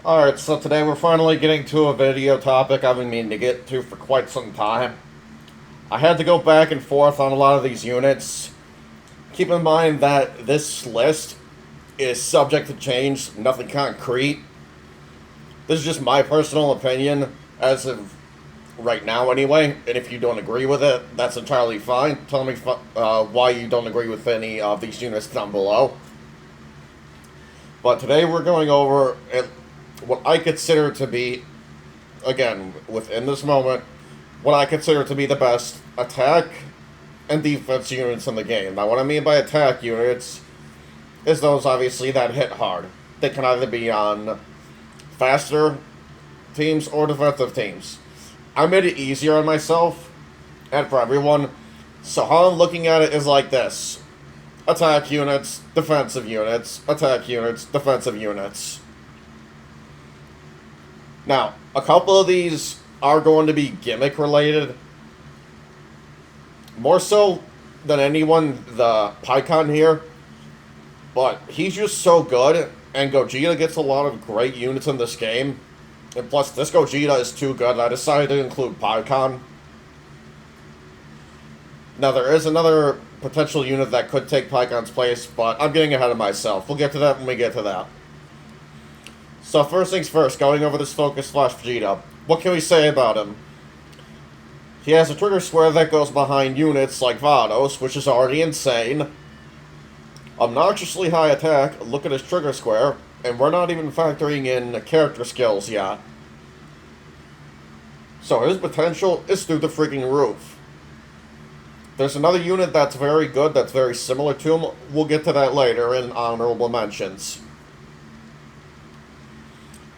Alright, so today we're finally getting to a video topic I've been meaning to get to for quite some time. I had to go back and forth on a lot of these units. Keep in mind that this list is subject to change, nothing concrete. This is just my personal opinion as of right now anyway, and if you don't agree with it, that's entirely fine. Tell me why you don't agree with any of these units down below. But today we're going over what I consider to be, again, within this moment, what I consider to be the best attack and defense units in the game. Now, what I mean by attack units is those, obviously, that hit hard. They can either be on faster teams or defensive teams. I made it easier on myself and for everyone, so how I'm looking at it is like this. Attack units, defensive units, attack units, defensive units. Now, a couple of these are going to be gimmick related. More so than anyone, the Pycon here. But he's just so good, and Gogeta gets a lot of great units in this game. And plus, this Gogeta is too good, I decided to include Pycon. Now, there is another potential unit that could take Pycon's place, but I'm getting ahead of myself. We'll get to that when we get to that. So first things first, going over this Focus Flash Vegeta. What can we say about him? He has a trigger square that goes behind units like Vados, which is already insane. Obnoxiously high attack, look at his trigger square, and we're not even factoring in character skills yet. So his potential is through the freaking roof. There's another unit that's very good, that's very similar to him. We'll get to that later in honorable mentions.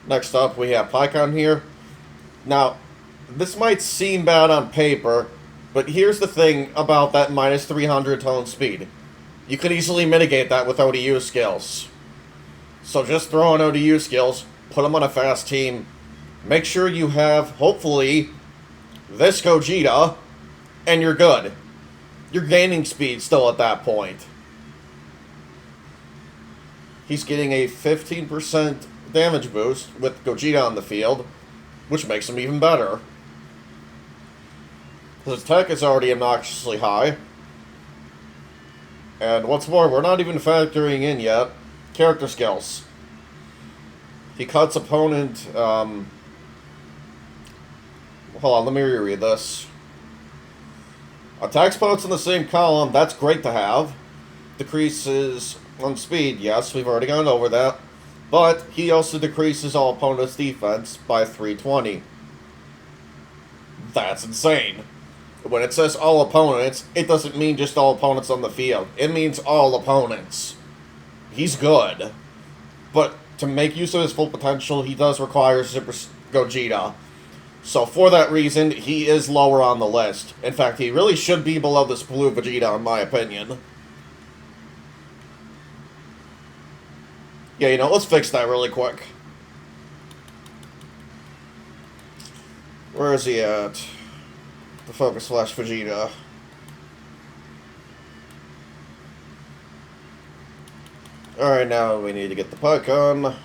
Next up, we have Pycon here. Now, this might seem bad on paper, but here's the thing about that minus 300 tone speed. You could easily mitigate that with ODU skills. So just throw in ODU skills, put them on a fast team, make sure you have, hopefully, this Gogeta, and you're good. You're gaining speed still at that point. He's getting a 15% damage boost with Gogeta on the field, which makes him even better. His attack is already obnoxiously high. And what's more, we're not even factoring in yet character skills. He cuts opponent, hold on, let me reread this. Attack spots in the same column, that's great to have. Decreases on speed, yes, we've already gone over that. But he also decreases all opponents' defense by 320. That's insane. When it says all opponents, it doesn't mean just all opponents on the field. It means all opponents. He's good. But to make use of his full potential, he does require Super Gogeta. So for that reason, he is lower on the list. In fact, he really should be below this blue Vegeta, in my opinion. Yeah, you know, let's fix that really quick. Where is he at? The Focus Flash Vegeta. Alright, now we need to get the Pycon.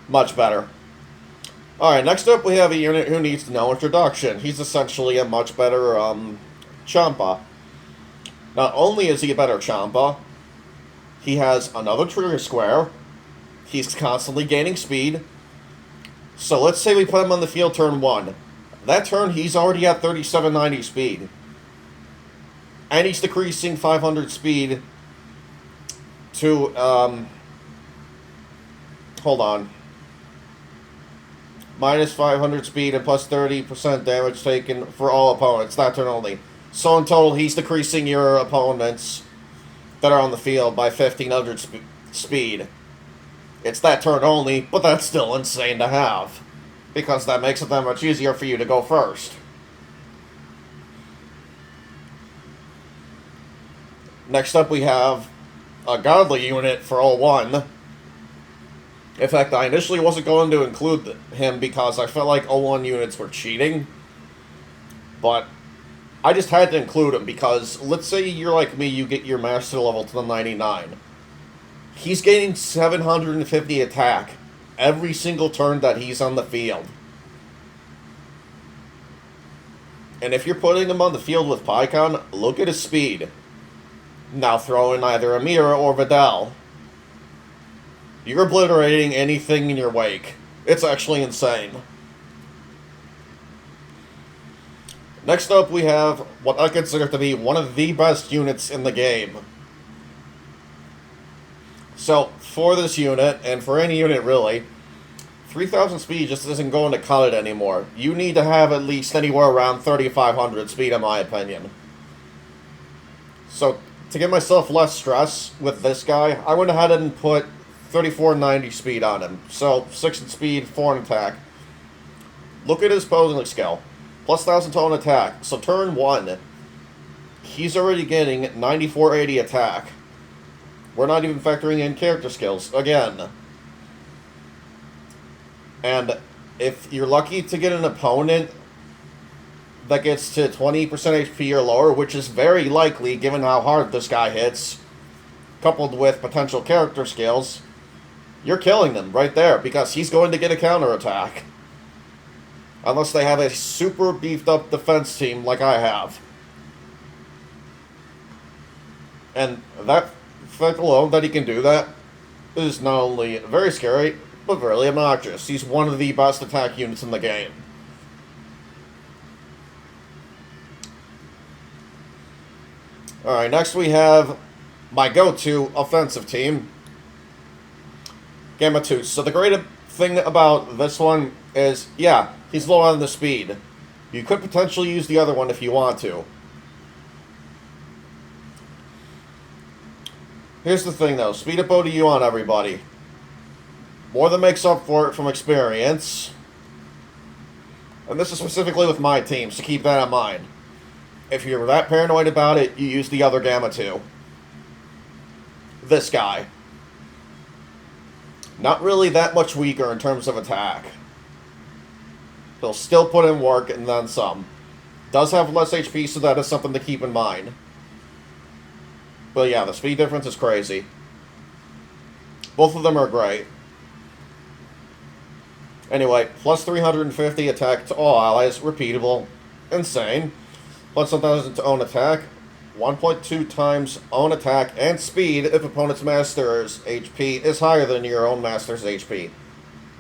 Much better. Alright, next up we have a unit who needs no introduction. He's essentially a much better, Champa. Not only is he a better Champa, he has another trigger square. He's constantly gaining speed. So let's say we put him on the field turn 1. That turn, he's already at 3790 speed. And he's decreasing 500 speed to, hold on. Minus 500 speed and plus 30% damage taken for all opponents, that turn only. So in total, he's decreasing your opponents that are on the field by 1500 speed. It's that turn only, but that's still insane to have, because that makes it that much easier for you to go first. Next up we have a godly unit for 01. In fact, I initially wasn't going to include him because I felt like 01 units were cheating, but I just had to include him because, let's say you're like me, you get your master level to the 99. He's gaining 750 attack every single turn that he's on the field. And if you're putting him on the field with Pycon, look at his speed. Now throw in either Amira or Vidal. You're obliterating anything in your wake. It's actually insane. Next up, we have what I consider to be one of the best units in the game. So, for this unit, and for any unit really, 3,000 speed just isn't going to cut it anymore. You need to have at least anywhere around 3,500 speed, in my opinion. So, to give myself less stress with this guy, I went ahead and put 3,490 speed on him. So, 6 in speed, 4 in attack. Look at his posing skill. Plus 1,000 tone attack. So turn 1, he's already getting 9480 attack. We're not even factoring in character skills, again. And if you're lucky to get an opponent that gets to 20% HP or lower, which is very likely given how hard this guy hits, coupled with potential character skills, you're killing them right there, because he's going to get a counterattack. Unless they have a super beefed up defense team like I have. And that fact alone that he can do that is not only very scary, but really obnoxious. He's one of the best attack units in the game. Alright, next we have my go-to offensive team, Gamma 2. So the great thing about this one is, yeah, he's low on the speed. You could potentially use the other one if you want to. Here's the thing though, speed up ODU on everybody. More than makes up for it from experience. And this is specifically with my team, so keep that in mind. If you're that paranoid about it, you use the other Gamma 2. This guy. Not really that much weaker in terms of attack. He'll still put in work and then some. Does have less HP, so that is something to keep in mind. But yeah, the speed difference is crazy. Both of them are great. Anyway, plus 350 attack to all allies, repeatable, insane. Plus 1,000 to own attack, 1.2 times own attack and speed if opponent's master's HP is higher than your own master's HP.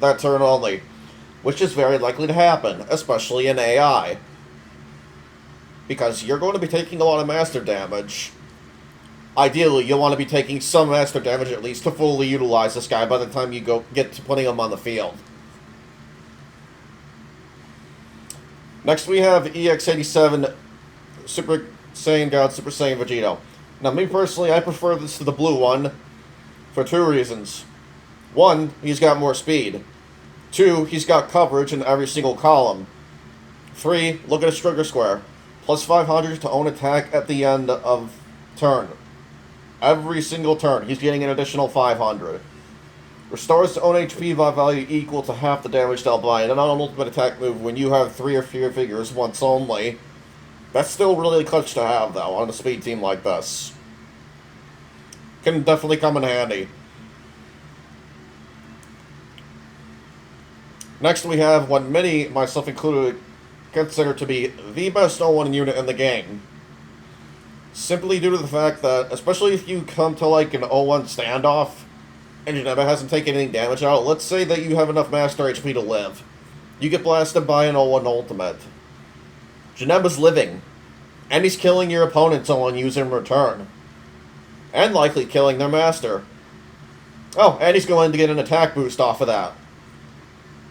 That turn only. Which is very likely to happen, especially in AI. Because you're going to be taking a lot of master damage. Ideally, you'll want to be taking some master damage at least to fully utilize this guy by the time you get to putting him on the field. Next we have EX87 Super Saiyan God Super Saiyan Vegito. Now me personally, I prefer this to the blue one for 2 reasons. 1, he's got more speed. 2, he's got coverage in every single column. 3, look at his trigger square. Plus 500 to own attack at the end of turn. Every single turn, he's getting an additional 500. Restores own HP by value equal to half the damage dealt by an ultimate attack move when you have 3 or fewer figures once only. That's still really clutch to have, though, on a speed team like this. Can definitely come in handy. Next we have what many, myself included, consider to be the best O1 unit in the game. Simply due to the fact that, especially if you come to like an O1 standoff, and Janemba hasn't taken any damage out, let's say that you have enough master HP to live. You get blasted by an O1 ultimate. Janemba's living, and he's killing your opponent's O1 user in return. And likely killing their master. Oh, and he's going to get an attack boost off of that.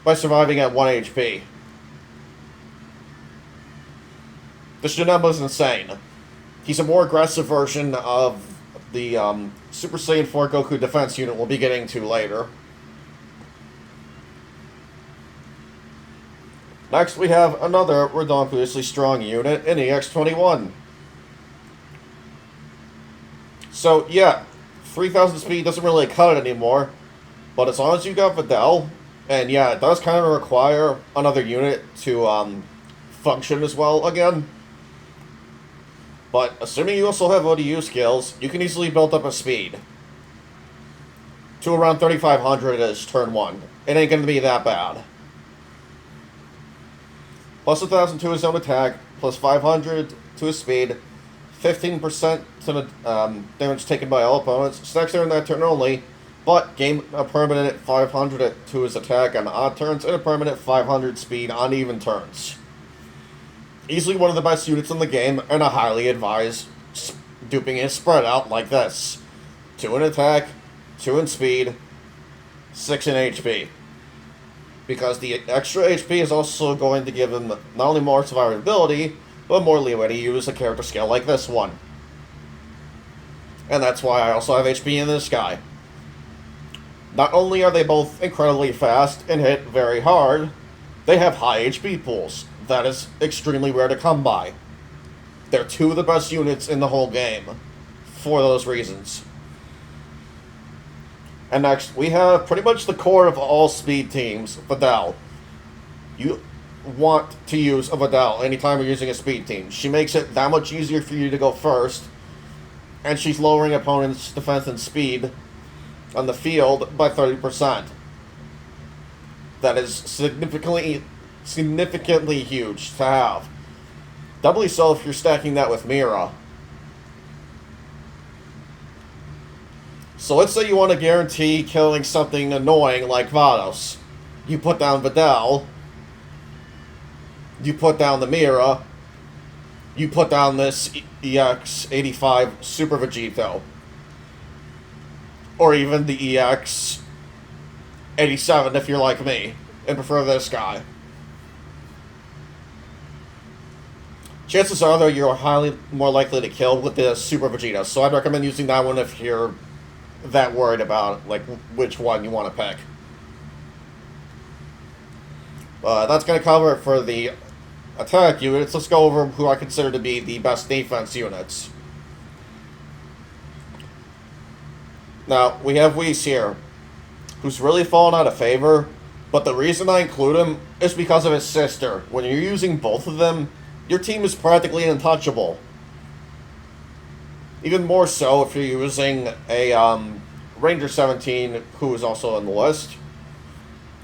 By surviving at 1 HP. This Janemba's insane. He's a more aggressive version of the Super Saiyan 4 Goku defense unit we'll be getting to later. Next we have another ridiculously strong unit in EX21. So yeah, 3,000 speed doesn't really cut it anymore, but as long as you got Vidal, and yeah, it does kind of require another unit to function as well again. But assuming you also have ODU skills, you can easily build up a speed. to around 3,500 as turn 1. It ain't going to be that bad. Plus 1,000 to his own attack, plus 500 to his speed, 15% to the damage taken by all opponents. Stacks during that turn only, but gain a permanent 500 to his attack on odd turns and a permanent 500 speed on even turns. Easily one of the best units in the game, and I highly advise duping his spread out like this. 2 in attack, 2 in speed, 6 in HP. Because the extra HP is also going to give him not only more survivability, but more leeway to use a character skill like this one. And that's why I also have HP in this guy. Not only are they both incredibly fast and hit very hard, they have high HP pools. That is extremely rare to come by. They're 2 of the best units in the whole game, for those reasons. And next, we have pretty much the core of all speed teams, Vidal. You want to use a Vidal anytime you're using a speed team. She makes it that much easier for you to go first, and she's lowering opponents' defense and speed on the field by 30%. That is significantly huge to have. Doubly so if you're stacking that with Mira. So let's say you want to guarantee killing something annoying like Vados. You put down Vidal. You put down the Mira. You put down this EX85 Super Vegito. Or even the EX87 if you're like me and prefer this guy. Chances are, though, you're highly more likely to kill with the Super Vegeta, so I'd recommend using that one if you're that worried about, like, which one you want to pick. That's going to cover it for the attack units. Let's go over who I consider to be the best defense units. Now, we have Whis here, who's really fallen out of favor, but the reason I include him is because of his sister. When you're using both of them, your team is practically untouchable. Even more so if you're using a Ranger 17, who is also on the list.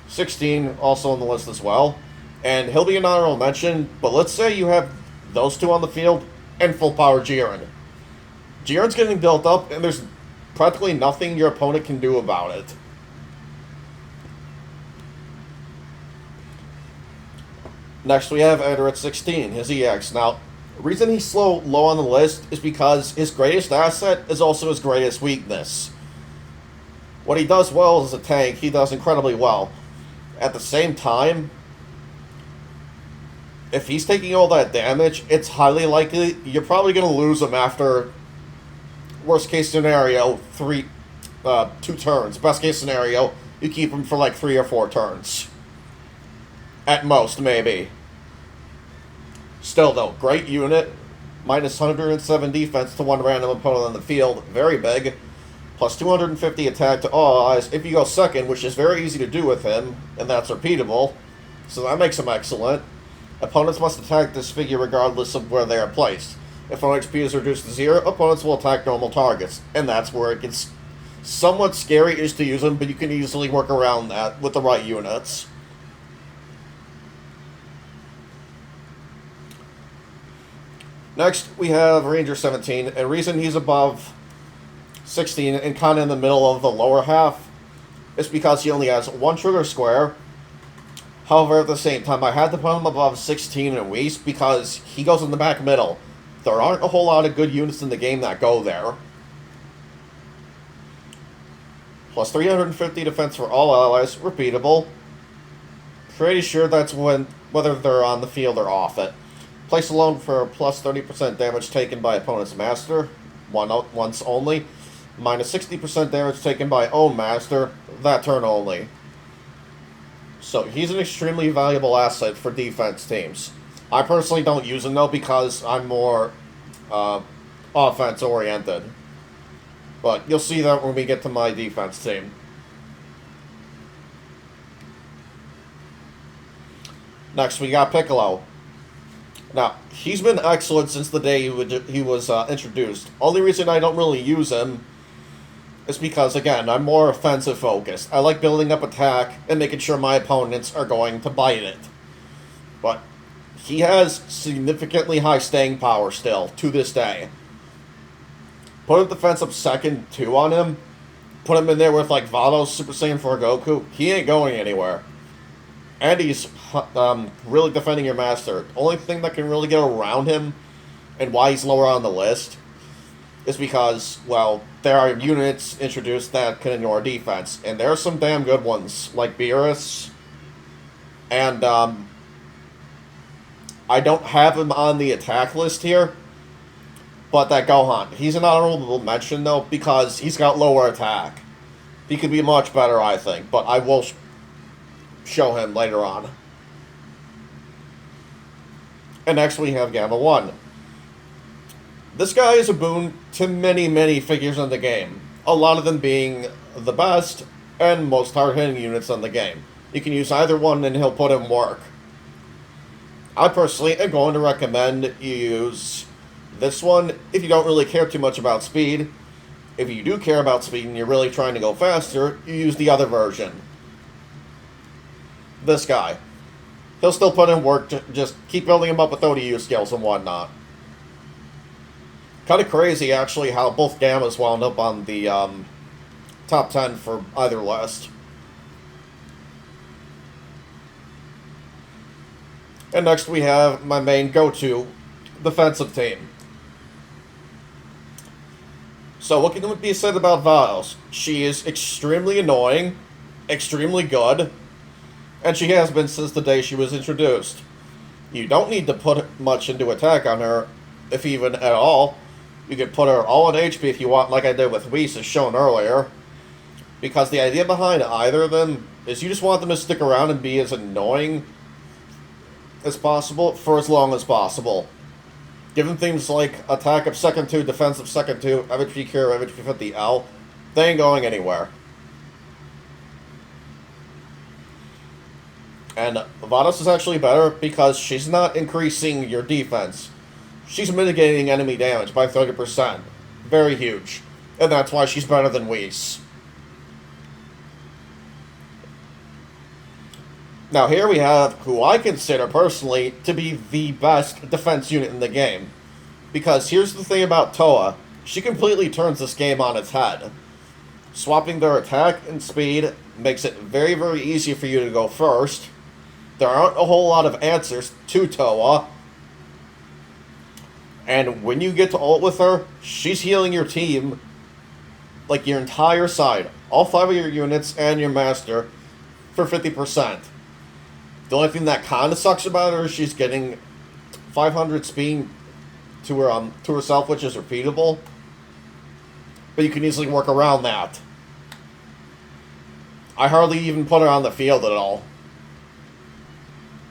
16, also on the list as well. And he'll be an honorable mention, but let's say you have those two on the field and full power Jiren. Jiren's getting built up, and there's practically nothing your opponent can do about it. Next, we have Eder at 16, his EX. Now, the reason he's low on the list is because his greatest asset is also his greatest weakness. What he does well as a tank, he does incredibly well. At the same time, if he's taking all that damage, it's highly likely you're probably going to lose him after, worst case scenario, 2 turns. Best case scenario, you keep him for like 3 or 4 turns. At most, maybe. Still, though, great unit. Minus 107 defense to one random opponent on the field. Very big. Plus 250 attack to all eyes if you go second, which is very easy to do with him, and that's repeatable. So that makes him excellent. Opponents must attack this figure regardless of where they are placed. If an HP is reduced to 0, opponents will attack normal targets. And that's where it gets somewhat scary is to use him, but you can easily work around that with the right units. Next, we have Ranger 17, and the reason he's above 16 and kind of in the middle of the lower half is because he only has 1 trigger square. However, at the same time, I had to put him above 16 in Whis because he goes in the back middle. There aren't a whole lot of good units in the game that go there. Plus 350 defense for all allies, repeatable. Pretty sure that's whether they're on the field or off it. Place alone for plus 30% damage taken by opponent's master, once only. Minus 60% damage taken by own master, that turn only. So he's an extremely valuable asset for defense teams. I personally don't use him though because I'm more offense oriented. But you'll see that when we get to my defense team. Next we got Piccolo. Now, he's been excellent since the day he was introduced. Only reason I don't really use him It's because, again, I'm more offensive focused. I like building up attack and making sure my opponents are going to bite it. But he has significantly high staying power still, to this day. Put a defense up second 2 on him, put him in there with, like, Vados, Super Saiyan 4 Goku, he ain't going anywhere. And he's really defending your master. Only thing that can really get around him and why he's lower on the list is because, well, there are units introduced that can ignore defense. And there are some damn good ones, like Beerus. And I don't have him on the attack list here. But that Gohan, he's an honorable mention, though, because he's got lower attack. He could be much better, I think. But I will show him later on. And next we have Gamma 1. This guy is a boon to many, many figures in the game. A lot of them being the best and most hard-hitting units in the game. You can use either one and he'll put in work. I personally am going to recommend you use this one if you don't really care too much about speed. If you do care about speed and you're really trying to go faster, you use the other version. This guy. He'll still put in work, to just keep building him up with ODU skills and whatnot. Kind of crazy, actually, how both Gammas wound up on the top 10 for either list. And next we have my main go-to defensive team. So what can be said about Vados? She is extremely annoying, extremely good, and she has been since the day she was introduced. You don't need to put much into attack on her, if even at all. You can put her all in HP if you want, like I did with Whis, as shown earlier. Because the idea behind either of them is you just want them to stick around and be as annoying as possible for as long as possible. Give them things like attack of second 2, defense of second 2, MHP cure, MHP 50L. They ain't going anywhere. And Vados is actually better because she's not increasing your defense. She's mitigating enemy damage by 30%. Very huge. And that's why she's better than Whis. Now here we have who I consider personally to be the best defense unit in the game. Because here's the thing about Toa. She completely turns this game on its head. Swapping their attack and speed makes it very, very easy for you to go first. There aren't a whole lot of answers to Toa. And when you get to ult with her, she's healing your team, like your entire side, all 5 of your units and your master, for 50%. The only thing that kind of sucks about her is she's getting 500 speed to herself, which is repeatable. But you can easily work around that. I hardly even put her on the field at all.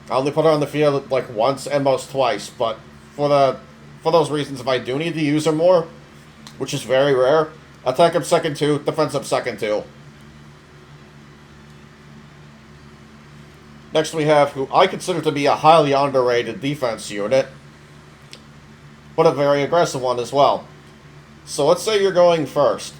I only put her on the field like once and most twice, but for those reasons, if I do need to use her more, which is very rare, attack up second 2, defense up second 2. Next we have who I consider to be a highly underrated defense unit, but a very aggressive one as well. So let's say you're going first.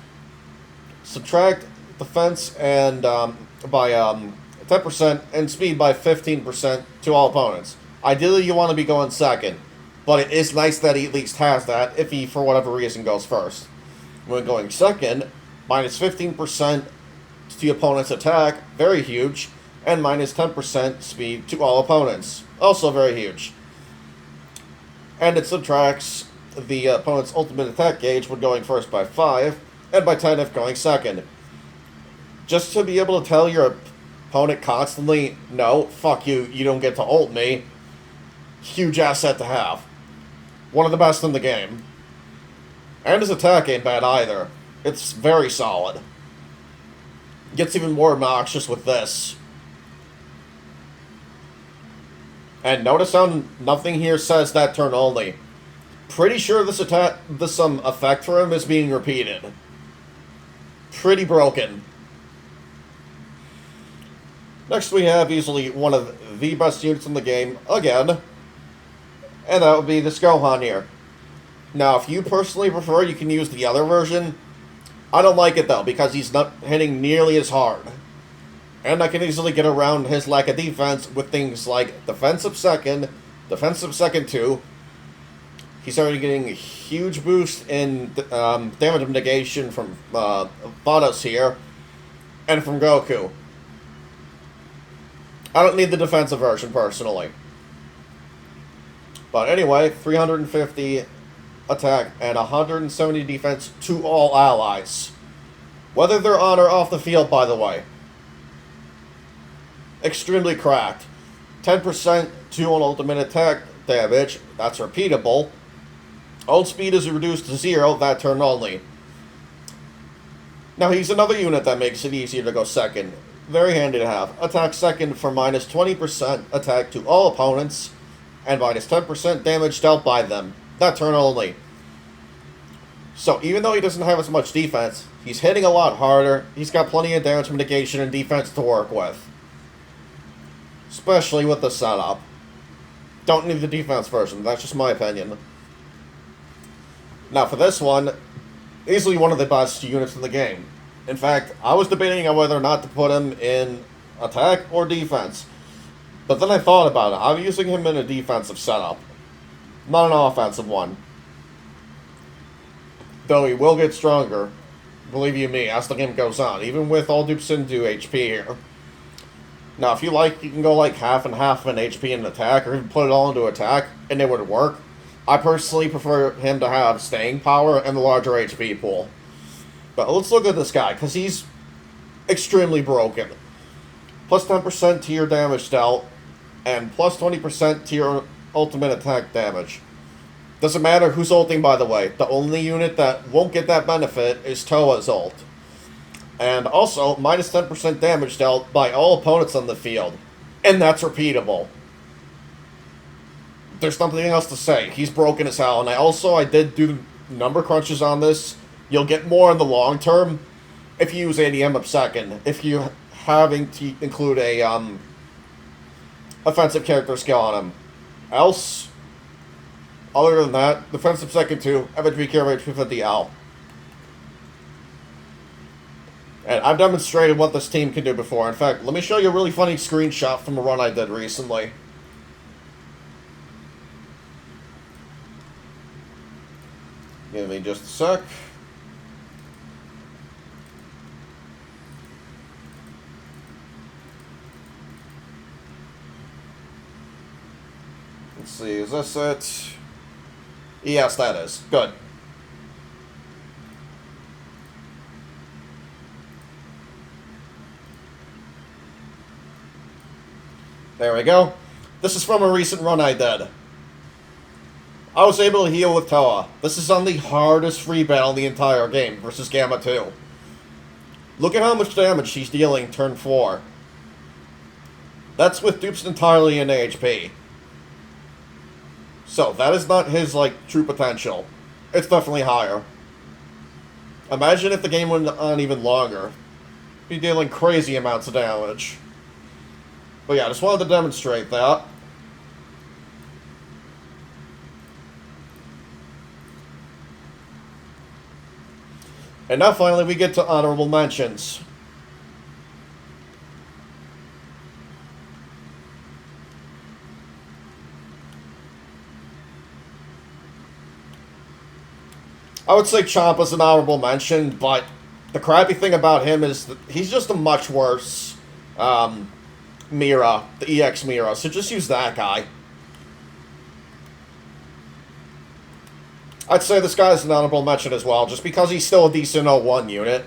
Subtract defense and by 10% and speed by 15% to all opponents. Ideally you want to be going second. But it is nice that he at least has that if he, for whatever reason, goes first. When going second, minus 15% to the opponent's attack, very huge, and minus 10% speed to all opponents, also very huge. And it subtracts the opponent's ultimate attack gauge when going first by 5, and by 10 if going second. Just to be able to tell your opponent constantly, no, fuck you, you don't get to ult me, huge asset to have. One of the best in the game. And his attack ain't bad either. It's very solid. Gets even more obnoxious with this. And notice how nothing here says that turn only. Pretty sure this effect for him is being repeated. Pretty broken. Next we have easily one of the best units in the game, again. And that would be this Gohan here. Now, if you personally prefer, you can use the other version. I don't like it though, because he's not hitting nearly as hard. And I can easily get around his lack of defense with things like defensive second 2. He's already getting a huge boost in damage negation from Vados here, and from Goku. I don't need the defensive version, personally. But anyway, 350 attack and 170 defense to all allies. Whether they're on or off the field, by the way. Extremely cracked. 10% to an ultimate attack damage, that's repeatable. Ult speed is reduced to 0 that turn only. Now he's another unit that makes it easier to go second. Very handy to have. Attack second for minus 20% attack to all opponents, and minus 10% damage dealt by them. That turn only. So even though he doesn't have as much defense, he's hitting a lot harder. He's got plenty of damage mitigation and defense to work with. Especially with the setup. Don't need the defense version, that's just my opinion. Now for this one, easily one of the best units in the game. In fact, I was debating on whether or not to put him in attack or defense. But then I thought about it. I'm using him in a defensive setup, not an offensive one. Though he will get stronger, believe you me, as the game goes on, even with all dupes into HP here. Now, if you like, you can go like half and half in HP and attack, or even put it all into attack, and it would work. I personally prefer him to have staying power and the larger HP pool. But let's look at this guy, because he's extremely broken. Plus 10% to your damage dealt, and plus 20% to your ultimate attack damage. Doesn't matter who's ulting, by the way. The only unit that won't get that benefit is Toa's ult. And also, minus 10% damage dealt by all opponents on the field. And that's repeatable. There's nothing else to say. He's broken as hell. And I did do number crunches on this. You'll get more in the long term if you use ADM up second. If you having to include a offensive character skill on him. Else, other than that, defensive second 2, FHP carry HP 50L. And I've demonstrated what this team can do before. In fact, let me show you a really funny screenshot from a run I did recently. Give me just a sec. Let's see, is this it? Yes, that is. Good. There we go. This is from a recent run I did. I was able to heal with Toa. This is on the hardest free battle in the entire game versus Gamma 2. Look at how much damage she's dealing turn 4. That's with dupes entirely in HP. So, that is not his, true potential. It's definitely higher. Imagine if the game went on even longer. He'd be dealing crazy amounts of damage. But yeah, I just wanted to demonstrate that. And now finally we get to honorable mentions. I would say Champa's an honorable mention, but the crappy thing about him is that he's just a much worse Mira, the EX Mira, so just use that guy. I'd say this guy's an honorable mention as well, just because he's still a decent 01 unit.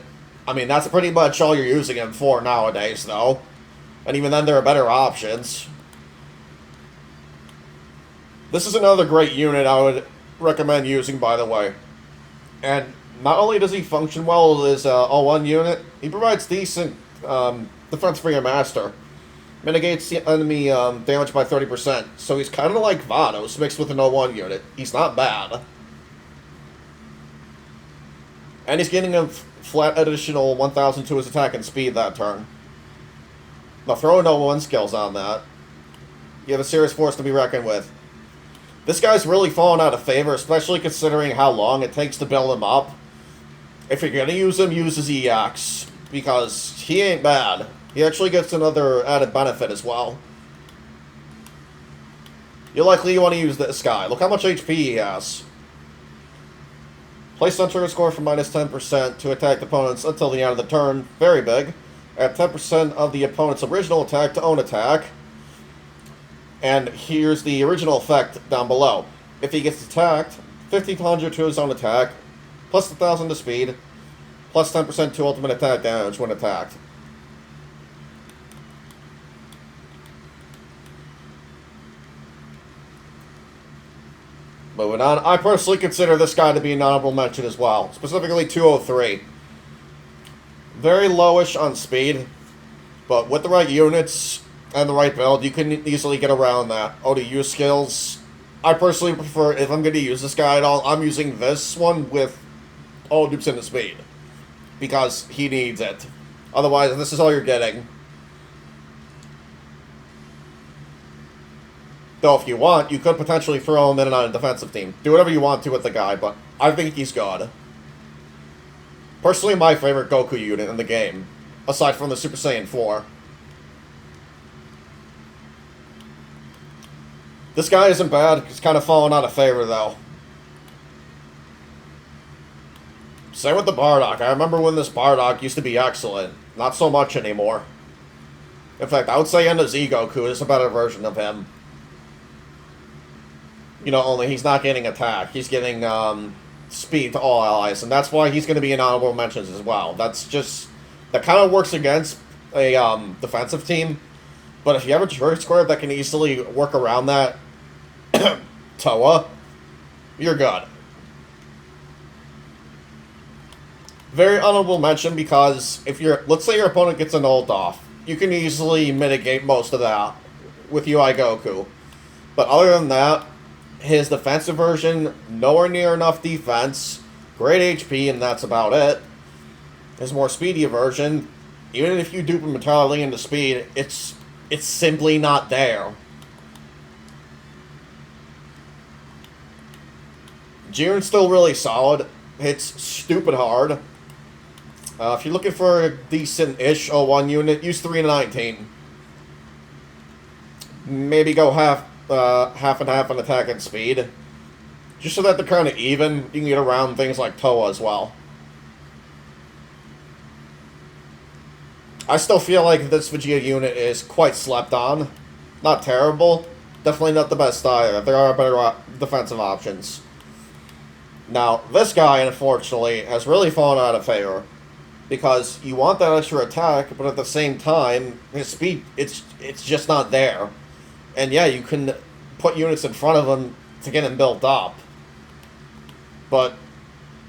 I mean, that's pretty much all you're using him for nowadays, though. And even then, there are better options. This is another great unit I would recommend using, by the way. And not only does he function well as a 01 unit, he provides decent defense for your master. Mitigates the enemy damage by 30%. So he's kind of like Vados mixed with an 01 unit. He's not bad. And he's getting a flat additional 1,000 to his attack and speed that turn. Now throw no 01 skills on that. You have a serious force to be reckoned with. This guy's really fallen out of favor, especially considering how long it takes to build him up. If you're gonna use him, use his EX, because he ain't bad. He actually gets another added benefit as well. You're likely you want to use this guy. Look how much HP he has. Place on turn score for minus 10% to attack opponents until the end of the turn. Very big. Add 10% of the opponent's original attack to own attack. And here's the original effect down below. If he gets attacked, 1,500 to his own attack, plus 1,000 to speed, plus 10% to ultimate attack damage when attacked. Moving on, I personally consider this guy to be an honorable mention as well, specifically 203. Very lowish on speed, but with the right units and the right build, you can easily get around that. ODU skills, I personally prefer, if I'm going to use this guy at all, I'm using this one with all dupes into speed, because he needs it. Otherwise, this is all you're getting. Though if you want, you could potentially throw him in on a defensive team. Do whatever you want to with the guy, but I think he's good. Personally, my favorite Goku unit in the game, aside from the Super Saiyan 4. This guy isn't bad. He's kind of fallen out of favor, though. Same with the Bardock. I remember when this Bardock used to be excellent. Not so much anymore. In fact, I would say Enda Z Goku is a better version of him. You know, only he's not getting attack. He's getting speed to all allies, and that's why he's going to be in honorable mentions as well. That's just... that kind of works against a defensive team, but if you have a choice square that can easily work around that, Toa, you're good. Very honorable mention because if you're... let's say your opponent gets an ult off, you can easily mitigate most of that with UI Goku. But other than that, his defensive version, nowhere near enough defense, great HP, and that's about it. His more speedy version, even if you dupe him entirely into speed, it's simply not there. Jiren's still really solid. Hits stupid hard. If you're looking for a decent-ish 01 unit, use 319. Maybe go half and half on attack and speed. Just so that they're kind of even, you can get around things like Toa as well. I still feel like this Vegeta unit is quite slept on. Not terrible. Definitely not the best either. There are better defensive options. Now, this guy, unfortunately, has really fallen out of favor. Because you want that extra attack, but at the same time, his speed, it's just not there. And yeah, you can put units in front of him to get him built up. But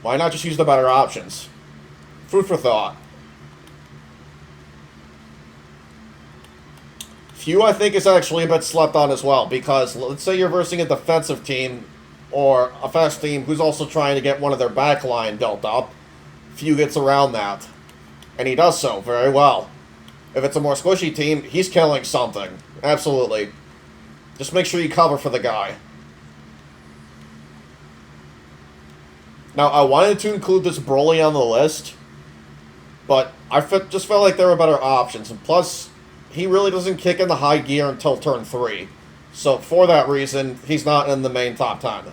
why not just use the better options? Food for thought. Few, I think, is actually a bit slept on as well, because let's say you're versing a defensive team or a fast team who's also trying to get one of their backline built up. Few gets around that. And he does so very well. If it's a more squishy team, he's killing something. Absolutely. Just make sure you cover for the guy. Now, I wanted to include this Broly on the list, but I just felt like there were better options. And plus, he really doesn't kick in the high gear until turn 3. So, for that reason, he's not in the main top 10.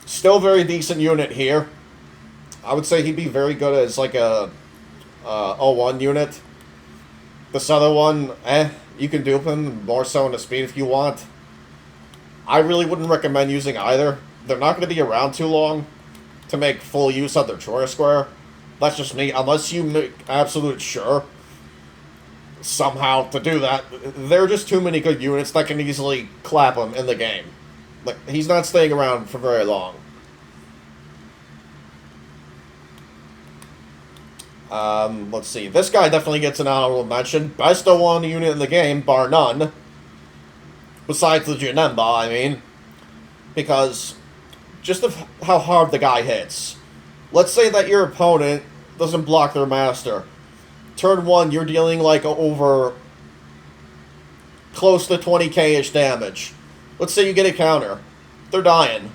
Still very decent unit here. I would say he'd be very good as like a 01 unit. This other one, you can dupe him more so into speed if you want. I really wouldn't recommend using either. They're not going to be around too long to make full use of their choice square. That's just me. Unless you make absolute sure somehow to do that, there are just too many good units that can easily clap him in the game. Like, he's not staying around for very long. Let's see. This guy definitely gets an honorable mention. Best 01 unit in the game, bar none. Besides the Janemba, I mean. Because just of how hard the guy hits. Let's say that your opponent doesn't block their master. Turn 1, you're dealing like over close to 20k-ish damage. Let's say you get a counter. They're dying.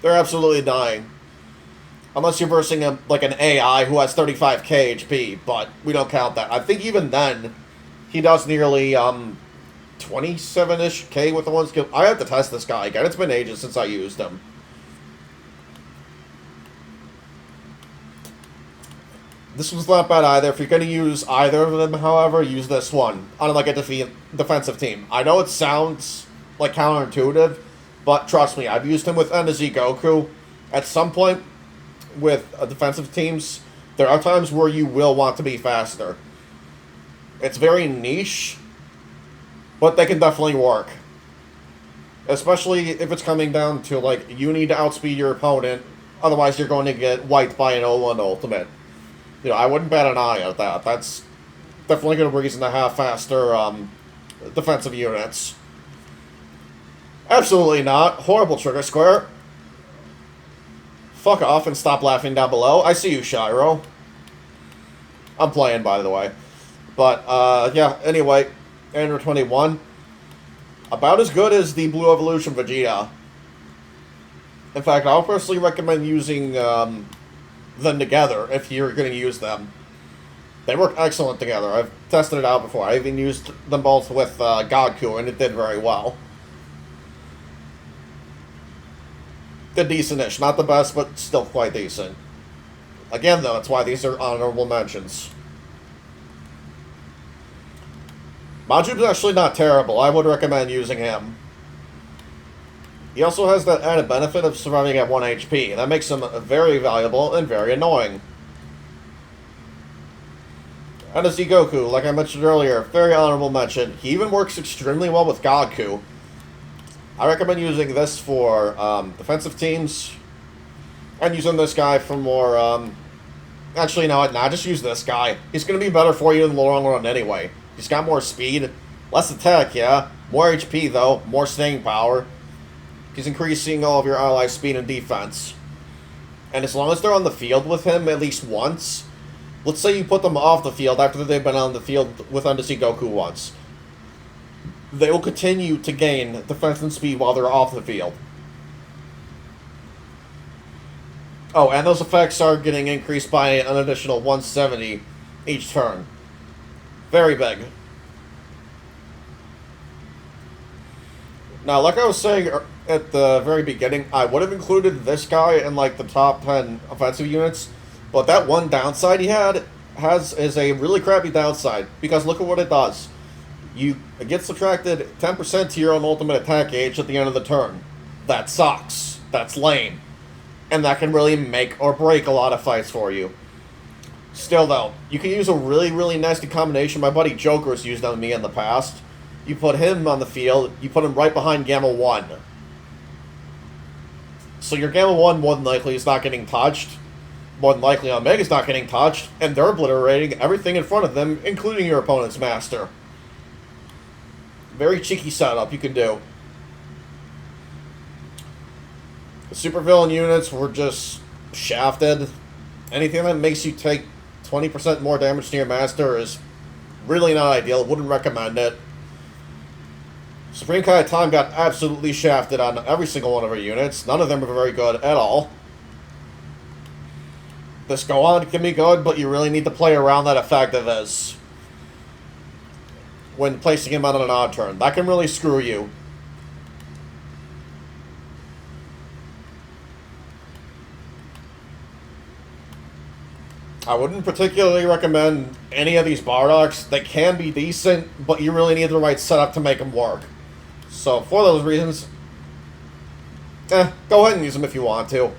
They're absolutely dying. Unless you're versing like an AI who has 35k HP, but we don't count that. I think even then, he does nearly 27-ish K with the one skill. I have to test this guy again. It's been ages since I used him. This one's not bad either. If you're going to use either of them, however, use this one on like a defensive team. I know it sounds like counterintuitive, but trust me, I've used him with NZ Goku. At some point with defensive teams, there are times where you will want to be faster. It's very niche, but they can definitely work. Especially if it's coming down to, like, you need to outspeed your opponent, otherwise you're going to get wiped by an 0-1 ultimate. You know, I wouldn't bat an eye at that. That's definitely a good reason to have faster defensive units. Absolutely not. Horrible trigger square. Fuck off and stop laughing down below. I see you, Shiro. I'm playing, by the way. But, yeah, anyway, Android 21. About as good as the Blue Evolution Vegeta. In fact, I'll personally recommend using them together if you're going to use them. They work excellent together. I've tested it out before. I even used them both with Goku, and it did very well. Did decent-ish. Not the best, but still quite decent. Again, though, that's why these are honorable mentions. Maju's actually not terrible. I would recommend using him. He also has that added benefit of surviving at 1 HP. That makes him very valuable and very annoying. And as Goku, like I mentioned earlier, very honorable mention. He even works extremely well with Goku. I recommend using this for defensive teams. And using this guy for more... Actually, no, just use this guy. He's going to be better for you in the long run anyway. He's got more speed. Less attack, yeah. More HP, though. More staying power. He's increasing all of your allies' speed and defense. And as long as they're on the field with him at least once, let's say you put them off the field after they've been on the field with Undersea Goku once, they will continue to gain defense and speed while they're off the field. Oh, and those effects are getting increased by an additional 170 each turn. Very big. Now, like I was saying at the very beginning, I would have included this guy in like the top 10 offensive units, but that one downside he is a really crappy downside, because look at what it does. It gets subtracted 10% to your own ultimate attack gauge at the end of the turn. That sucks. That's lame. And that can really make or break a lot of fights for you. Still, though, you can use a really, really nasty combination. My buddy Joker has used on me in the past. You put him on the field, you put him right behind Gamma 1. So your Gamma 1 more than likely is not getting touched. More than likely Omega's not getting touched. And they're obliterating everything in front of them, including your opponent's master. Very cheeky setup you can do. The supervillain units were just shafted. Anything that makes you take 20% more damage to your master is really not ideal. Wouldn't recommend it. Supreme Kai Time got absolutely shafted on every single one of our units. None of them are very good at all. This Gohan can be good, but you really need to play around that effect of his when placing him on an odd turn. That can really screw you. I wouldn't particularly recommend any of these Bardoks. They can be decent, but you really need the right setup to make them work. So, for those reasons, go ahead and use them if you want to.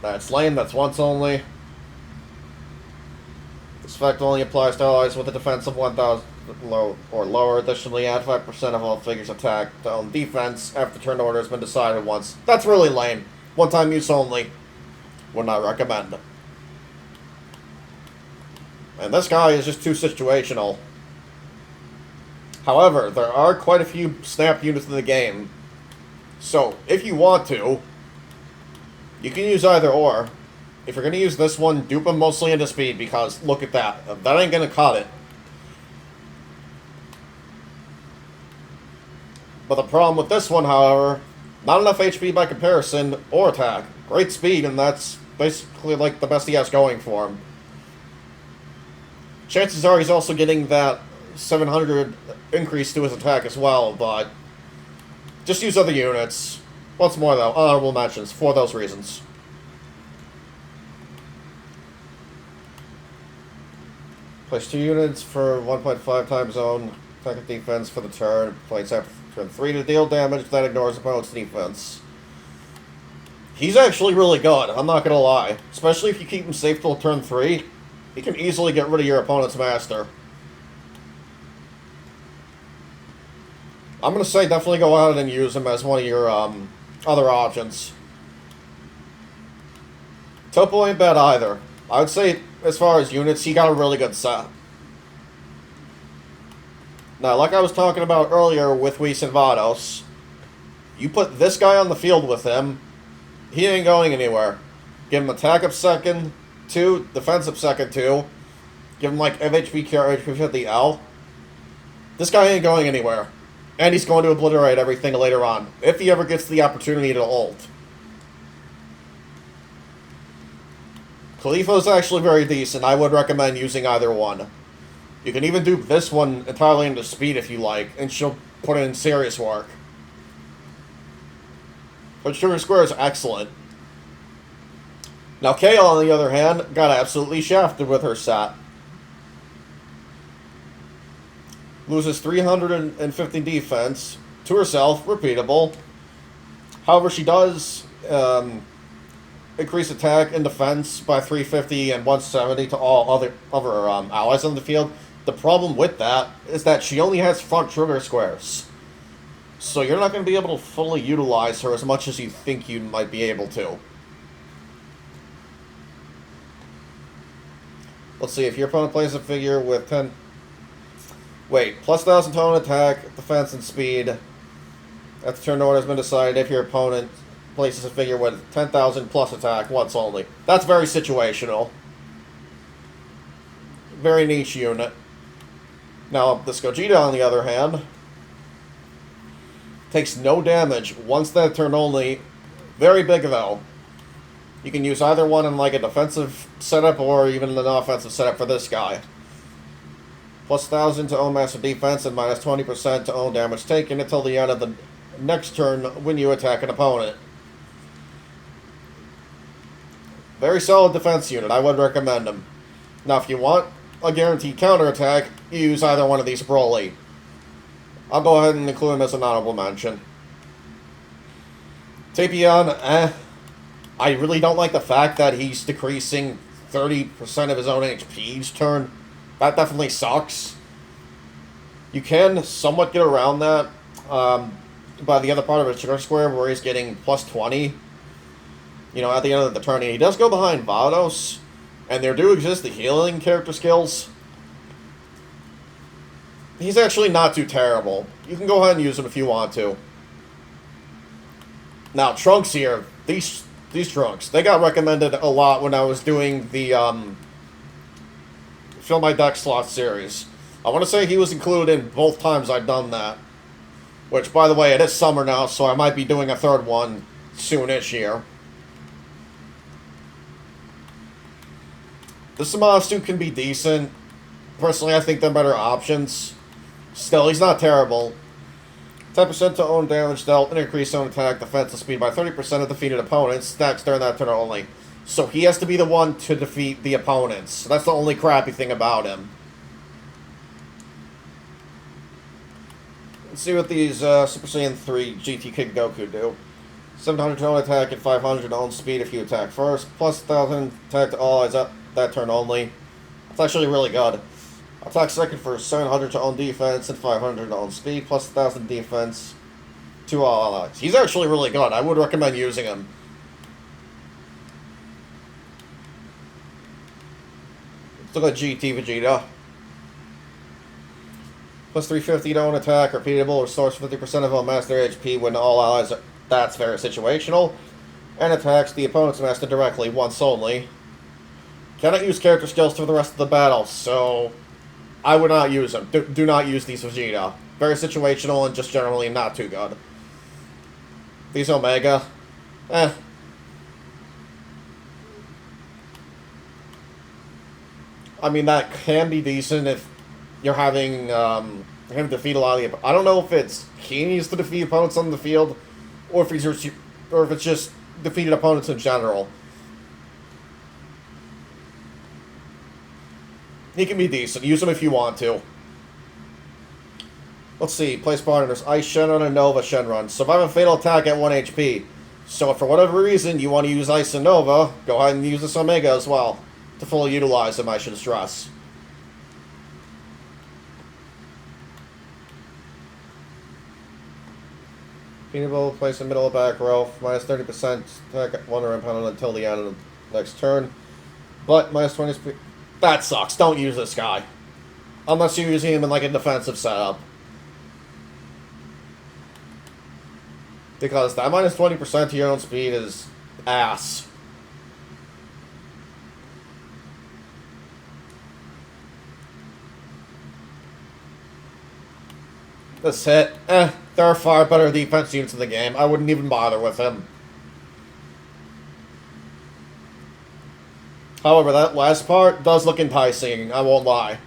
That's lame, that's once only. This effect only applies to allies with a defense of 1,000 or lower. Additionally, add 5% of all figures attacked on defense after turn order has been decided once. That's really lame. One-time use only. Would not recommend. And this guy is just too situational. However, there are quite a few snap units in the game. So, if you want to, you can use either or. If you're going to use this one, dupe them mostly into speed, because look at that. That ain't going to cut it. But the problem with this one, however, not enough HP by comparison or attack. Great speed, and that's basically like the best he has going for him. Chances are he's also getting that 700 increase to his attack as well, but just use other units. Once more, though, honorable mentions for those reasons. Place 2 units for 1.5 time zone, attack and defense for the turn. Place after turn 3 to deal damage that ignores opponent's defense. He's actually really good, I'm not gonna lie. Especially if you keep him safe till turn 3. He can easily get rid of your opponent's master. I'm gonna say definitely go ahead and use him as one of your other options. Topo ain't bad either. I would say, as far as units, he got a really good set. Now, like I was talking about earlier with Whis and Vados, you put this guy on the field with him, he ain't going anywhere. Give him attack up second 2, defense up second 2, give him like FHP carry, HP 50L. This guy ain't going anywhere. And he's going to obliterate everything later on, if he ever gets the opportunity to ult. Khalifa's actually very decent. I would recommend using either one. You can even dupe this one entirely into speed if you like, and she'll put in serious work. But Sugar Square is excellent. Now Kale, on the other hand, got absolutely shafted with her set. Loses 350 defense to herself, repeatable. However, she does increase attack and defense by 350 and 170 to all other allies on the field. The problem with that is that she only has front trigger squares. So you're not going to be able to fully utilize her as much as you think you might be able to. Let's see, if your opponent plays a figure with 10... Wait, plus 1,000 tone attack, defense, and speed. At the turn order has been decided if your opponent places a figure with 10,000 plus attack once only. That's very situational. Very niche unit. Now, this Gogeta, on the other hand, takes no damage once that turn only. Very big, though. You can use either one in like a defensive setup or even an offensive setup for this guy. Plus 1,000 to own master defense and minus 20% to own damage taken until the end of the next turn when you attack an opponent. Very solid defense unit. I would recommend him. Now, if you want a guaranteed counterattack, you use either one of these Broly. I'll go ahead and include him as an honorable mention. Tapion, I really don't like the fact that he's decreasing 30% of his own HP each turn. That definitely sucks. You can somewhat get around that by the other part of his trigger square where he's getting plus 20. You know, at the end of the turn. He does go behind Vados, and there do exist the healing character skills. He's actually not too terrible. You can go ahead and use him if you want to. Now, Trunks here, these Trunks, they got recommended a lot when I was doing the Fill My Deck Slot series. I want to say he was included in both times I've done that. Which, by the way, it is summer now, so I might be doing a third one soonish here. The Zamasu can be decent. Personally, I think they're better options. Still, he's not terrible. 10% to own damage dealt, and increase own attack, defense, and speed by 30% of defeated opponents. Stacks during that turn only. So he has to be the one to defeat the opponents. That's the only crappy thing about him. Let's see what these Super Saiyan 3 GT King Goku do. 700 to own attack and 500 to own speed if you attack first. Plus 1,000 attack to all allies up that turn only. That's actually really good. Attack second for 700 to own defense and 500 to own speed, plus 1,000 defense to all allies. He's actually really good. I would recommend using him. Let's look at GT Vegeta. Plus 350 to own attack, repeatable, restores 50% of all master HP when all allies are... That's very situational. And attacks the opponent's master directly, once only. Cannot use character skills for the rest of the battle, so I would not use them. Do not use these Vegeta. Very situational and just generally not too good. These Omega, I mean, that can be decent if you're having him defeat a lot of the. I don't know if it's he needs to defeat opponents on the field, or if or if it's just defeated opponents in general. He can be decent. Use him if you want to. Let's see. Place partners. Ice Shenron and Nova Shenron. Survive a fatal attack at 1 HP. So if for whatever reason you want to use Ice and Nova, go ahead and use this Omega as well. To fully utilize them, I should stress. Peanable, place in middle of back row. Minus 30% attack at 1 or impound until the end of the next turn. But minus 20 speed. That sucks. Don't use this guy. Unless you're using him in like a defensive setup. Because that minus 20% to your own speed is ass. This hit, there are far better defense units in the game. I wouldn't even bother with him. However, that last part does look enticing, I won't lie.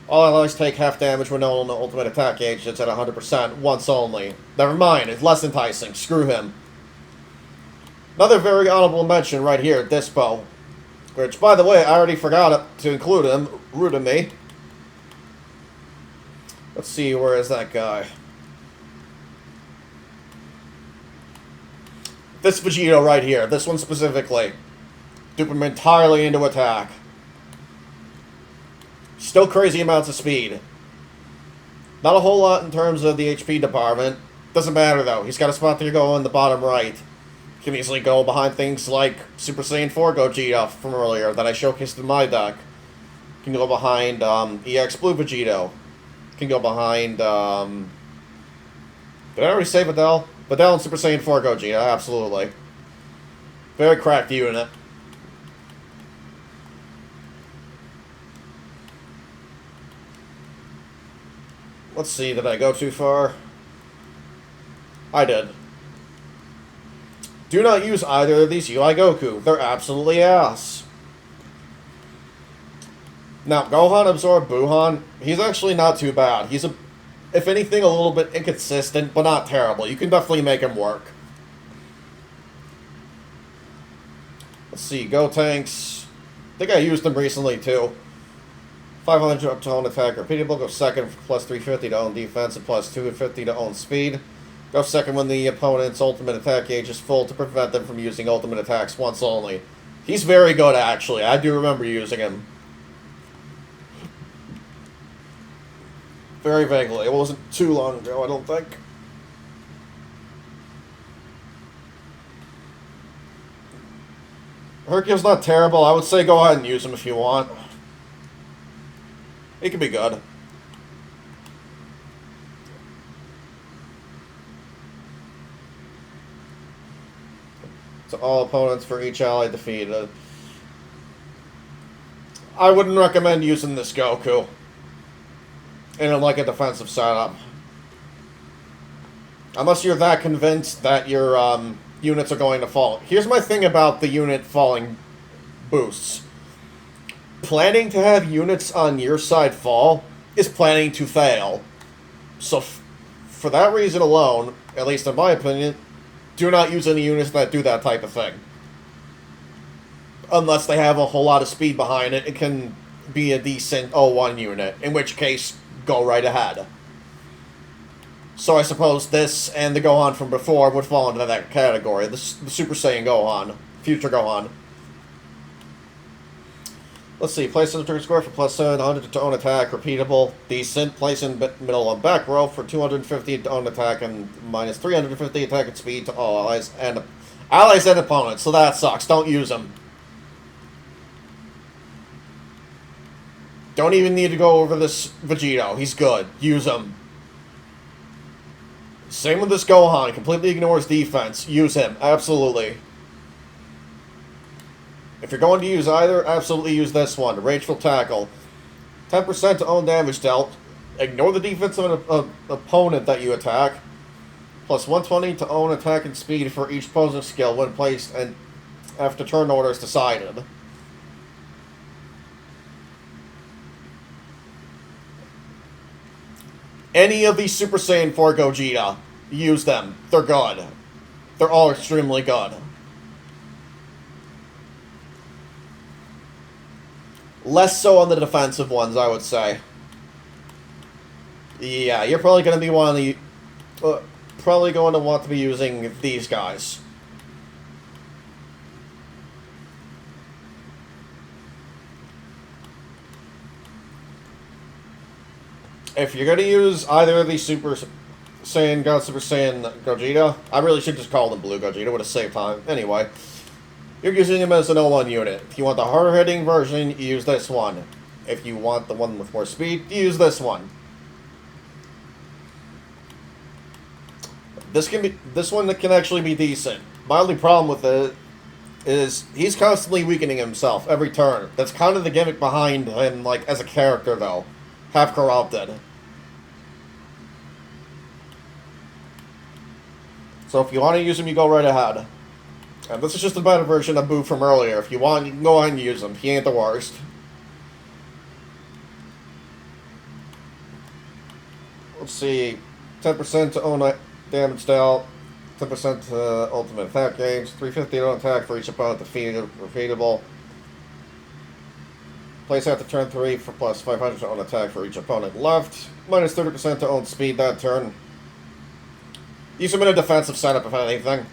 All allies take half damage when no ultimate attack gauge is at 100%, once only. Never mind, it's less enticing. Screw him. Another very honorable mention right here, Dispo. Which, by the way, I already forgot to include him. Rude of me. Let's see, where is that guy? This Vegito right here, this one specifically. Dupe him entirely into attack. Still crazy amounts of speed. Not a whole lot in terms of the HP department. Doesn't matter though, he's got a spot to go in the bottom right. He can easily go behind things like Super Saiyan 4 Gogeta from earlier that I showcased in my deck. Can go behind EX Blue Vegito. Can go behind, did I already say Videl? Videl and Super Saiyan 4 Gogeta, absolutely. Very cracked unit. Let's see, did I go too far? I did. Do not use either of these UI Goku. They're absolutely ass. Now, Gohan absorbed Buhan. He's actually not too bad. He's, if anything, a little bit inconsistent, but not terrible. You can definitely make him work. Let's see, Go Tanks. I think I used them recently, too. 500 up to own attack. Repeatable. Go second for plus 350 to own defense and plus 250 to own speed. Go second when the opponent's ultimate attack gauge is full to prevent them from using ultimate attacks once only. He's very good, actually. I do remember using him. Very vaguely. It wasn't too long ago, I don't think. Hercule's not terrible. I would say go ahead and use him if you want. He can be good. So all opponents for each ally defeated. I wouldn't recommend using this Goku in like a defensive setup. Unless you're that convinced that your units are going to fall. Here's my thing about the unit falling boosts. Planning to have units on your side fall is planning to fail. So for that reason alone, at least in my opinion, do not use any units that do that type of thing. Unless they have a whole lot of speed behind it, it can be a decent 0-1 unit, in which case, go right ahead. So I suppose this and the Gohan from before would fall into that category. The Super Saiyan Gohan. Future Gohan. Let's see. Place in the turn score for plus 700 to own attack. Repeatable. Decent. Place in middle and back row for 250 to own attack and minus 350 attack and speed to all allies and opponents. So that sucks. Don't use them. Don't even need to go over this Vegito. He's good. Use him. Same with this Gohan. Completely ignores defense. Use him. Absolutely. If you're going to use either, absolutely use this one. Rageful Tackle. 10% to own damage dealt. Ignore the defense of an opponent that you attack. Plus 120 to own attack and speed for each opposing skill when placed and after turn order is decided. Any of these Super Saiyan 4 Gogeta, use them. They're good. They're all extremely good. Less so on the defensive ones, I would say. Yeah, you're probably going to be one of the... probably going to want to be using these guys. If you're going to use either of these Super Saiyan Gogeta, I really should just call them Blue Gogeta, would have saved time. Anyway, you're using them as an O1 unit. If you want the harder hitting version, you use this one. If you want the one with more speed, you use this one. This one can actually be decent. My only problem with it is he's constantly weakening himself every turn. That's kind of the gimmick behind him, like, as a character, though. Half corrupted. So if you want to use him, you go right ahead. And this is just a better version of Boo from earlier. If you want, you can go ahead and use him. He ain't the worst. Let's see. 10% to own damage dealt. 10% to ultimate attack gains. 350 to attack for each opponent defeated. Repeatable. Place after turn 3 for plus 500 to own attack for each opponent left. Minus 30% to own speed that turn. Use him in a defensive setup if anything.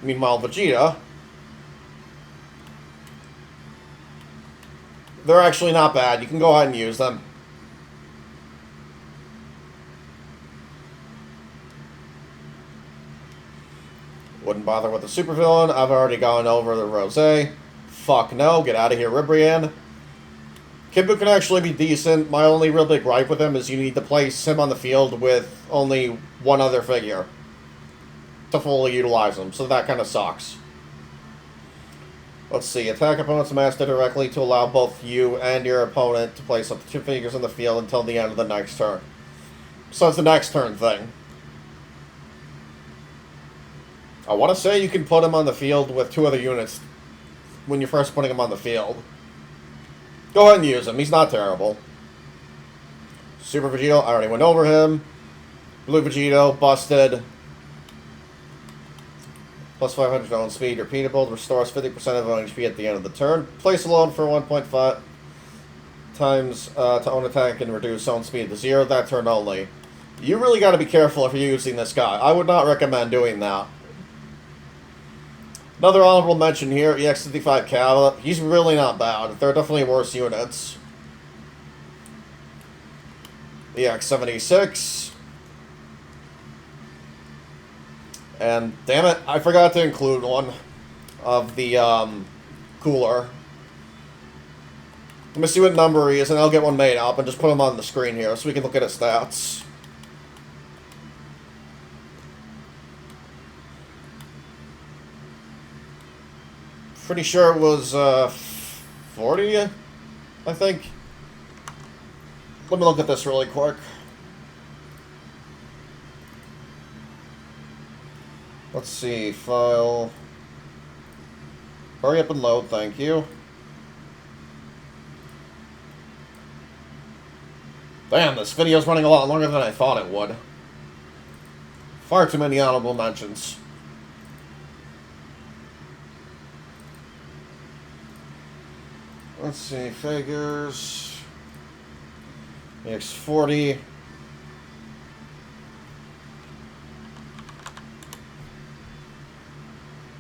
Meanwhile, Vegeta, they're actually not bad. You can go ahead and use them. Wouldn't bother with the supervillain. I've already gone over the Rosé. Fuck no. Get out of here, Ribrianne. Kid Buu can actually be decent. My only real big gripe with him is you need to place him on the field with only one other figure to fully utilize him, so that kind of sucks. Let's see. Attack opponent's master directly to allow both you and your opponent to place up to 2 figures on the field until the end of the next turn. So it's the next turn thing. I want to say you can put him on the field with 2 other units when you're first putting him on the field. Go ahead and use him. He's not terrible. Super Vegito, I already went over him. Blue Vegito, busted. Plus 500 own speed, repeatable, restores 50% of own HP at the end of the turn. Place alone for 1.5 times to own attack and reduce own speed to 0 that turn only. You really got to be careful if you're using this guy. I would not recommend doing that. Another honorable mention here, EX55 Cava. He's really not bad. There are definitely worse units. EX76. And, damn it, I forgot to include one of the, cooler. Let me see what number he is, and I'll get one made up and just put him on the screen here so we can look at his stats. Pretty sure it was, 40, I think. Let me look at this really quick. Let's see, file. Hurry up and load, thank you. Damn, this video's running a lot longer than I thought it would. Far too many honorable mentions. Let's see, figures. X40.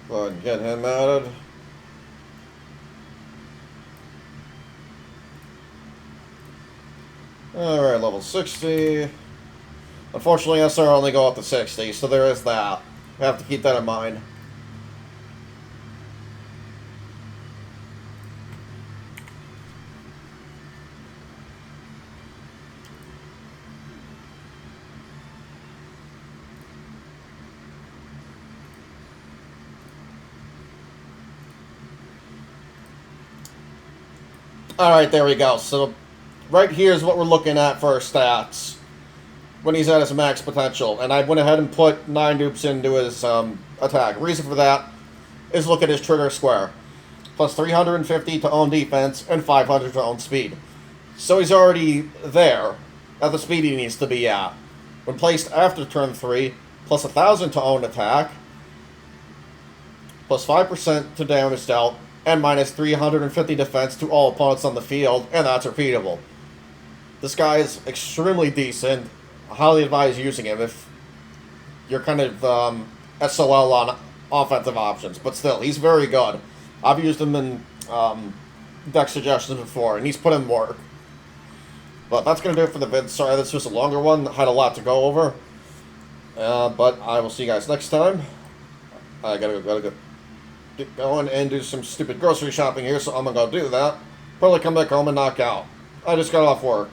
Go ahead and get him added. Alright, level 60. Unfortunately, SR only go up to 60, so there is that. We have to keep that in mind. Alright, there we go. So, right here is what we're looking at for our stats when he's at his max potential. And I went ahead and put 9 dupes into his attack. Reason for that is look at his trigger square. Plus 350 to own defense and 500 to own speed. So he's already there at the speed he needs to be at. When placed after turn 3, plus 1,000 to own attack, plus 5% to damage dealt, and minus 350 defense to all opponents on the field, and that's repeatable. This guy is extremely decent. I highly advise using him if you're kind of SOL on offensive options, but still, he's very good. I've used him in deck suggestions before, and he's put in work. But that's going to do it for the vid. Sorry, this was a longer one. I had a lot to go over. But I will see you guys next time. I gotta get going and do some stupid grocery shopping here, so I'm going to go do that. Probably come back home and knock out. I just got off work.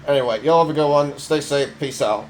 Anyway, y'all have a good one. Stay safe. Peace out.